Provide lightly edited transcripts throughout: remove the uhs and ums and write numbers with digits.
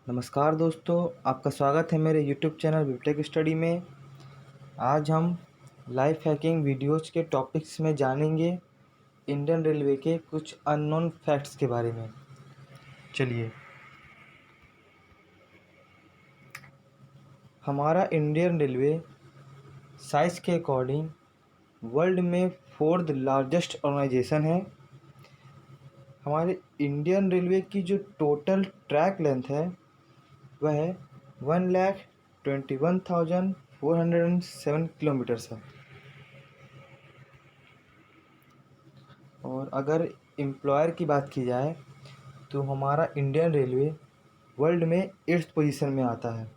नमस्कार दोस्तों, आपका स्वागत है मेरे यूट्यूब चैनल बीटेक स्टडी में। आज हम लाइफ हैकिंग वीडियोज़ के टॉपिक्स में जानेंगे इंडियन रेलवे के कुछ अननोन फैक्ट्स के बारे में। चलिए, हमारा इंडियन रेलवे साइज़ के अकॉर्डिंग वर्ल्ड में 4th लार्जेस्ट ऑर्गेनाइजेशन है। हमारे इंडियन रेलवे की जो टोटल ट्रैक लेंथ है वह 1,21,407 किलोमीटर्स है। और अगर एम्प्लॉयर की बात की जाए तो हमारा इंडियन रेलवे वर्ल्ड में 8th पोजीशन में आता है।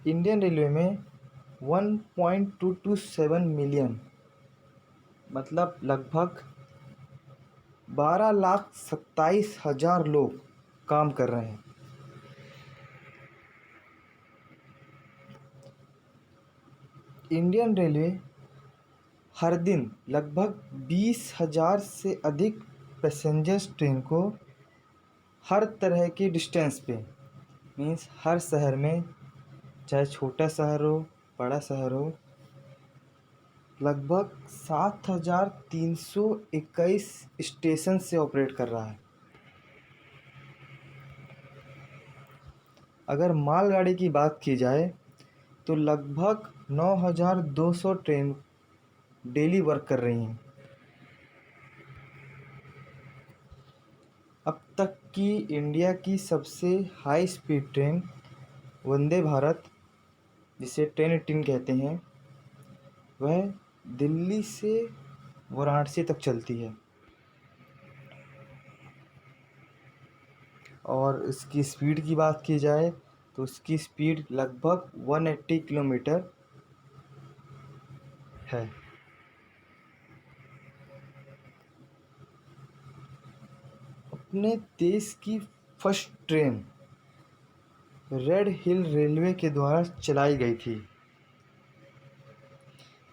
इंडियन रेलवे में 1.227 मिलियन मतलब लगभग 12,27,000 लोग काम कर रहे हैं। इंडियन रेलवे हर दिन लगभग 20,000 से अधिक पैसेंजर्स ट्रेन को हर तरह के डिस्टेंस पे मीन्स हर शहर में, चाहे छोटा शहर हो बड़ा शहर हो, लगभग 7,321 स्टेशन से ऑपरेट कर रहा है। अगर मालगाड़ी की बात की जाए तो लगभग 9,200 ट्रेन डेली वर्क कर रही हैं। अब तक की इंडिया की सबसे high speed train Vande Bharat, जिसे ट्रेन 18 कहते हैं, वह दिल्ली से वाराणसी तक चलती है और इसकी स्पीड की बात की जाए तो उसकी स्पीड लगभग 180 किलोमीटर है। अपने देश की फर्स्ट ट्रेन रेड हिल रेलवे के द्वारा चलाई गई थी,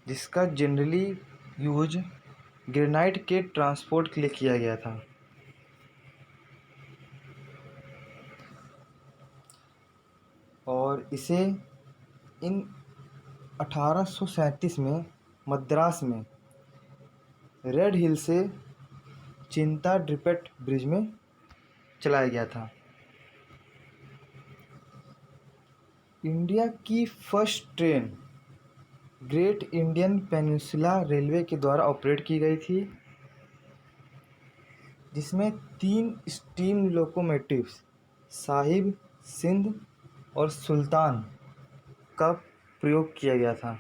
जिसका जनरली यूज ग्रेनाइट के ट्रांसपोर्ट के लिए किया गया था। और इसे इन 1837 में मद्रास में रेड हिल से चिंता ड्रिपेट ब्रिज में चलाया गया था। इंडिया की first train great Indian peninsula railway के द्वारा ऑपरेट की गई थी, जिसमें 3 स्टीम लोकोमोटिव्स साहिब, सिंध और सुल्तान का प्रयोग किया गया था।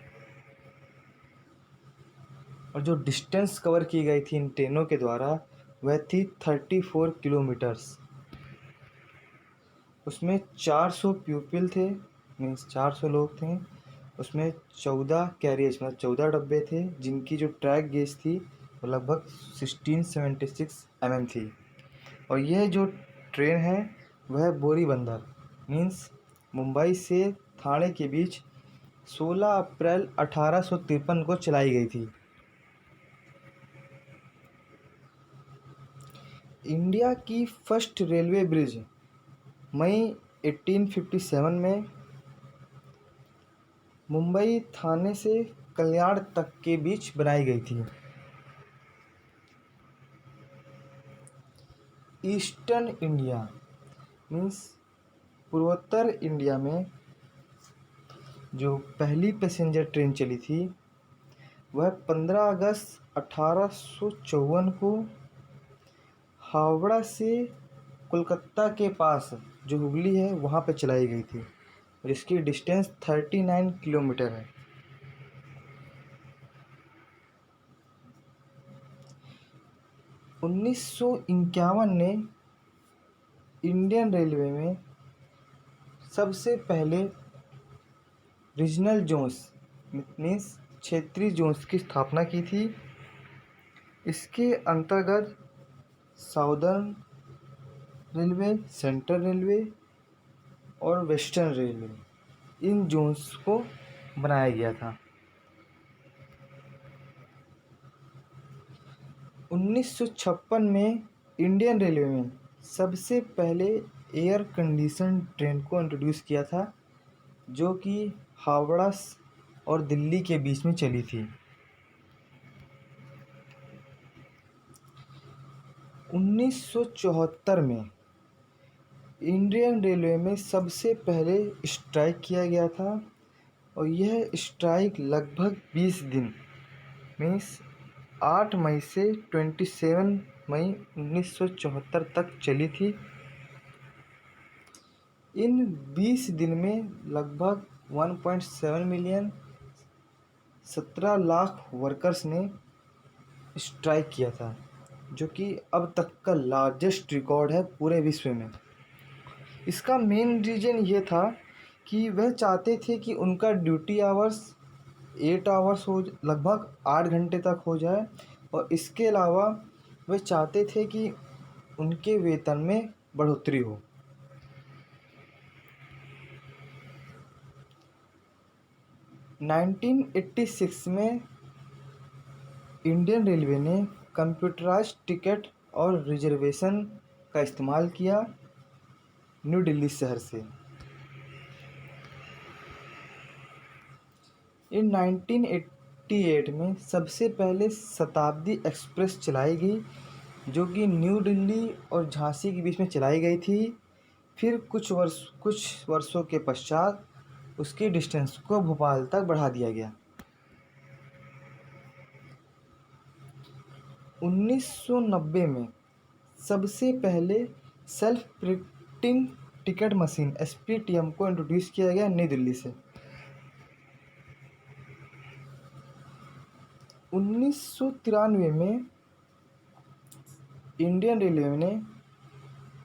और जो डिस्टेंस कवर की गई थी इन ट्रेनों के द्वारा वह थी 34 किलोमीटर्स। उसमें 400 प्यूपिल थे, मीन्स 400 लोग थे। उसमें 14 कैरियर्स मतलब 14 डब्बे थे, जिनकी जो ट्रैक गेज थी वो लगभग 1676 थी। और यह जो ट्रेन है वह बोरीबंदर मीन्स मुंबई से ठाणे के बीच 16 अप्रैल 1853 को चलाई गई थी। इंडिया की फर्स्ट रेलवे ब्रिज मई 1857 में मुंबई थाने से कल्याण तक के बीच बनाई गई थी। ईस्टर्न इंडिया मीन्स पूर्वोत्तर इंडिया में जो पहली पैसेंजर ट्रेन चली थी वह 15 अगस्त 1854 को हावड़ा से कोलकाता के पास जो हुगली है वहाँ पे चलाई गई थी और इसकी डिस्टेंस 39 किलोमीटर है। उन्नीस ने इंडियन रेलवे में सबसे पहले रीजनल जोन्स मीन्स क्षेत्रीय जोन्स की स्थापना की थी। इसके अंतर्गत साउदर्न रेलवे, सेंट्रल रेलवे और वेस्टर्न रेलवे, इन जोन्स को बनाया गया था। 1956 में इंडियन रेलवे में सबसे पहले एयर कंडीशन ट्रेन को इंट्रोड्यूस किया था, जो कि हावड़ा और दिल्ली के बीच में चली थी। 1974 में इंडियन रेलवे में सबसे पहले स्ट्राइक किया गया था, और यह स्ट्राइक लगभग 20 दिन, मीन्स 8 मई से 27 मई 1974 तक चली थी। इन 20 दिन में लगभग 1.7 मिलियन 17 लाख वर्कर्स ने स्ट्राइक किया था, जो कि अब तक का लार्जेस्ट रिकॉर्ड है पूरे विश्व में। इसका मेन रीज़न ये था कि वह चाहते थे कि उनका ड्यूटी आवर्स 8 आवर्स हो, लगभग 8 घंटे तक हो जाए, और इसके अलावा वे चाहते थे कि उनके वेतन में बढ़ोतरी हो। नाइनटीन 86 में इंडियन रेलवे ने कंप्यूटराइज्ड टिकट और रिजर्वेशन का इस्तेमाल किया न्यू दिल्ली शहर से। इन 1988 में सबसे पहले शताब्दी एक्सप्रेस चलाई गई, जो कि न्यू दिल्ली और झांसी के बीच में चलाई गई थी। फिर कुछ वर्षों के पश्चात उसकी डिस्टेंस को भोपाल तक बढ़ा दिया गया। 1990 में सबसे पहले self printing ticket machine SPTM को इंट्रोड्यूस किया गया नई दिल्ली से। 1993 में इंडियन रेलवे ने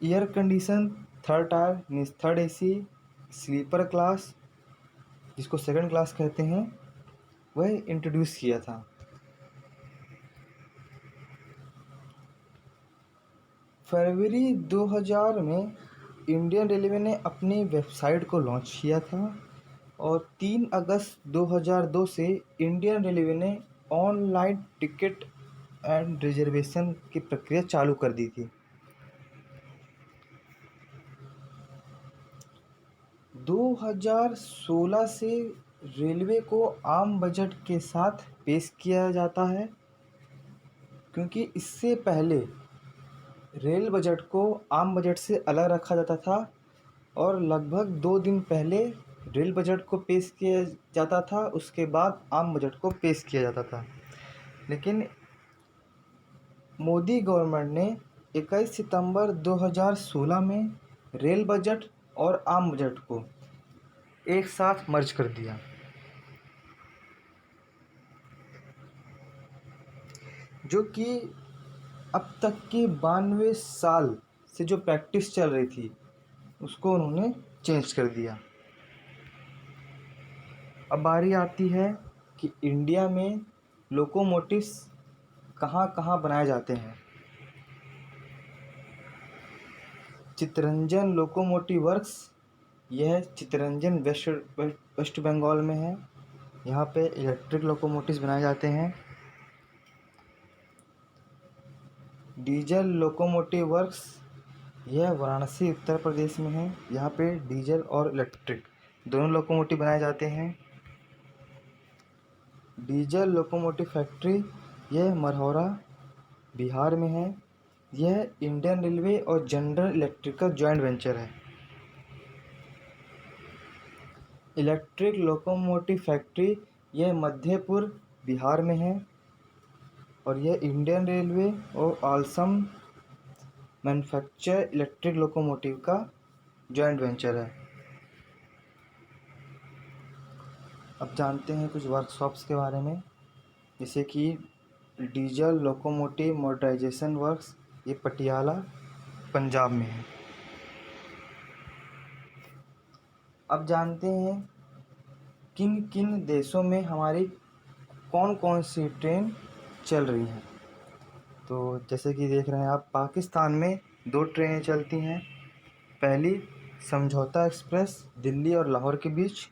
air condition third tier means third AC sleeper class, जिसको सेकंड क्लास कहते हैं, वह इंट्रोड्यूस किया था। फरवरी 2000 में इंडियन रेलवे ने अपनी वेबसाइट को लॉन्च किया था, और 3 अगस्त 2002 से इंडियन रेलवे ने ऑनलाइन टिकट एंड रिजर्वेशन की प्रक्रिया चालू कर दी थी। 2016 से रेलवे को आम बजट के साथ पेश किया जाता है, क्योंकि इससे पहले रेल बजट को आम बजट से अलग रखा जाता था, और लगभग 2 दिन पहले रेल बजट को पेश किया जाता था, उसके बाद आम बजट को पेश किया जाता था। लेकिन मोदी गवर्नमेंट ने 21 सितंबर 2016 में रेल बजट और आम बजट को एक साथ मर्ज कर दिया। जो कि अब तक के 92 साल से जो प्रैक्टिस चल रही थी, उसको उन्होंने चेंज कर दिया। अब बारी आती है कि इंडिया में लोकोमोटिव्स कहाँ कहाँ बनाए जाते हैं। चित्तरंजन लोकोमोटिव वर्क्स, यह चित्तरंजन वेस्ट बंगाल में है। यहाँ पे इलेक्ट्रिक लोकोमोटिव्स बनाए जाते हैं। डीजल लोकोमोटिव वर्क्स, यह वाराणसी उत्तर प्रदेश में है। यहाँ पे डीजल और इलेक्ट्रिक दोनों लोकोमोटिव बनाए जाते हैं। डीजल लोकोमोटिव फैक्ट्री, यह मरहौरा बिहार में है। यह इंडियन रेलवे और जनरल इलेक्ट्रिक का जॉइंट वेंचर है। इलेक्ट्रिक लोकोमोटिव फैक्ट्री, यह मध्यपुर बिहार में है, और यह इंडियन रेलवे और आलसम मैन्युफैक्चर इलेक्ट्रिक लोकोमोटिव का जॉइंट वेंचर है। अब जानते हैं कुछ वर्कशॉप्स के बारे में, जैसे कि डीजल लोकोमोटिव मॉडर्नाइजेशन वर्क्स, ये पटियाला पंजाब में है। अब जानते हैं किन किन देशों में हमारी कौन कौन सी ट्रेन चल रही हैं। तो जैसे कि देख रहे हैं आप, पाकिस्तान में 2 ट्रेनें चलती हैं। पहली समझौता एक्सप्रेस दिल्ली और लाहौर के बीच,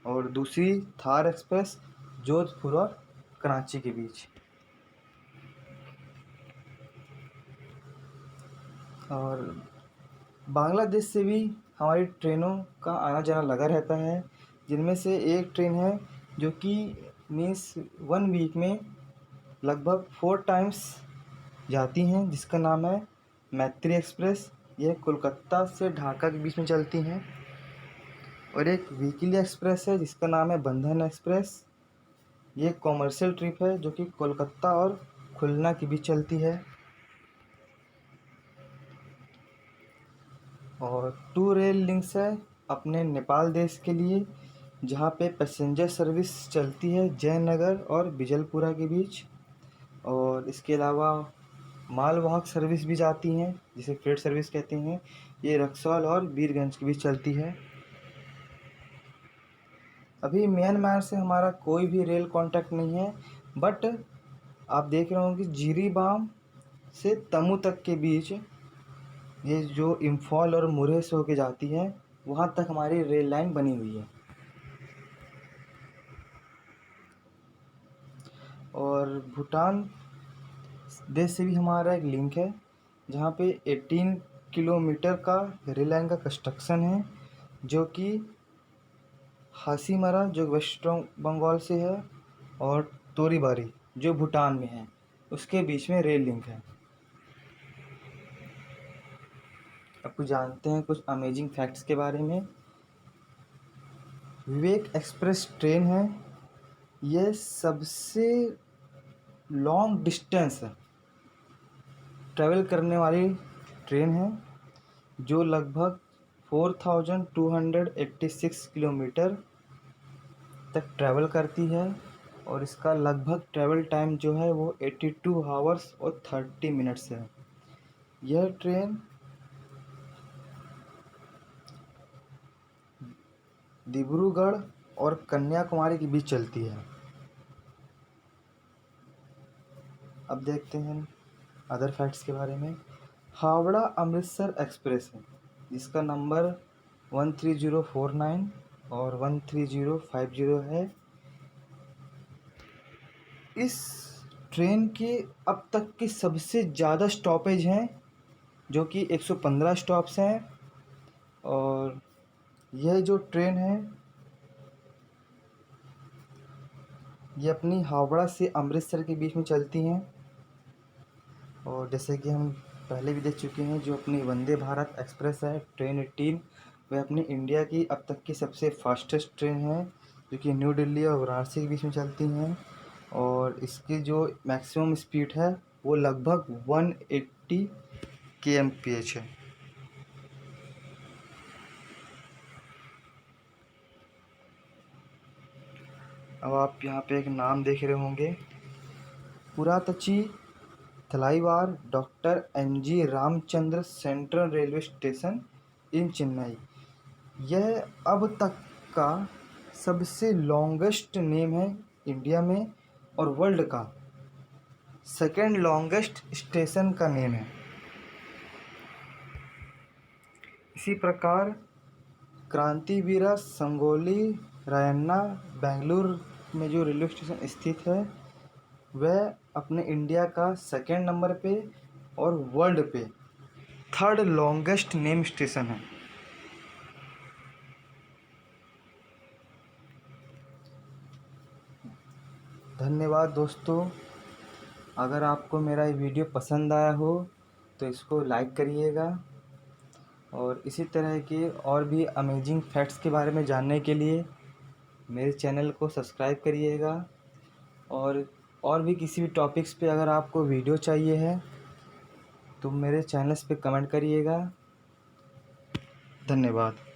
और दूसरी थार एक्सप्रेस जोधपुर और कराची के बीच। और बांग्लादेश से भी हमारी ट्रेनों का आना जाना लगा रहता है, जिनमें से एक ट्रेन है जो कि मीन्स 1 वीक में लगभग 4 टाइम्स जाती हैं, जिसका नाम है मैत्री एक्सप्रेस। यह कोलकाता से ढाका के बीच में चलती हैं। और एक वीकली एक्सप्रेस है जिसका नाम है बंधन एक्सप्रेस। ये कॉमर्शियल ट्रिप है जो कि कोलकाता और खुलना के बीच चलती है। और 2 रेल लिंक्स है अपने नेपाल देश के लिए, जहाँ पे पैसेंजर सर्विस चलती है जयनगर और बिजलपुरा के बीच। और इसके अलावा मालवाहक सर्विस भी जाती हैं, जिसे फ्रेट सर्विस कहते हैं। ये रक्सौल और वीरगंज के बीच चलती है। अभी म्यांमार से हमारा कोई भी रेल कांटेक्ट नहीं है, बट आप देख रहे होंगे जिरीबाम से तमू तक के बीच, ये जो इम्फॉल और मुरहे से होके जाती है, वहाँ तक हमारी रेल लाइन बनी हुई है। और भूटान देश से भी हमारा एक लिंक है, जहाँ पे 18 किलोमीटर का रेल लाइन का कंस्ट्रक्शन है, जो कि हासीमारा जो वेस्ट बंगाल से है और तोरीबारी जो भूटान में है, उसके बीच में रेल लिंक है। अब कुछ जानते हैं कुछ अमेजिंग फैक्ट्स के बारे में। विवेक एक्सप्रेस ट्रेन है, यह सबसे लॉन्ग डिस्टेंस ट्रैवल करने वाली ट्रेन है, जो लगभग 4286 किलोमीटर तक ट्रैवल करती है। और इसका लगभग ट्रैवल टाइम जो है वो 82 आवर्स और 30 मिनट्स है। यह ट्रेन डिब्रूगढ़ और कन्याकुमारी के बीच चलती है। अब देखते हैं अदर फैक्ट्स के बारे में। हावड़ा अमृतसर एक्सप्रेस है, जिसका नंबर 13049 और 13050 है। इस ट्रेन के अब तक के सबसे ज़्यादा स्टॉपेज हैं, जो कि 115 स्टॉप्स हैं। और यह जो ट्रेन है ये अपनी हावड़ा से अमृतसर के बीच में चलती हैं। और जैसे कि हम पहले भी देख चुके हैं, जो अपनी वंदे भारत एक्सप्रेस है ट्रेन 18, वह अपनी इंडिया की अब तक की सबसे फास्टेस्ट ट्रेन है, जो कि न्यू दिल्ली और वाराणसी के बीच में चलती हैं। और इसकी जो मैक्सिमम स्पीड है वो लगभग 180 kmph है। अब आप यहाँ पे एक नाम देख रहे होंगे, Puratchi Thalaivar doctor NG Ramachandra central railway station in Chennai. यह अब तक का सबसे लॉन्गेस्ट नेम है इंडिया में, और वर्ल्ड का सेकेंड लॉन्गेस्ट स्टेशन का नेम है। इसी प्रकार क्रांतिवीरा संगोली रायन्ना बेंगलुरु में जो रेलवे स्टेशन स्थित है, वह अपने इंडिया का सेकेंड नंबर पे और वर्ल्ड पे थर्ड लॉन्गेस्ट नेम स्टेशन है। धन्यवाद दोस्तों। अगर आपको मेरा ये वीडियो पसंद आया हो तो इसको लाइक करिएगा, और इसी तरह के और भी अमेजिंग फैक्ट्स के बारे में जानने के लिए मेरे चैनल को सब्सक्राइब करिएगा। और भी किसी भी टॉपिक्स पे अगर आपको वीडियो चाहिए है तो मेरे चैनल्स पे कमेंट करिएगा। धन्यवाद।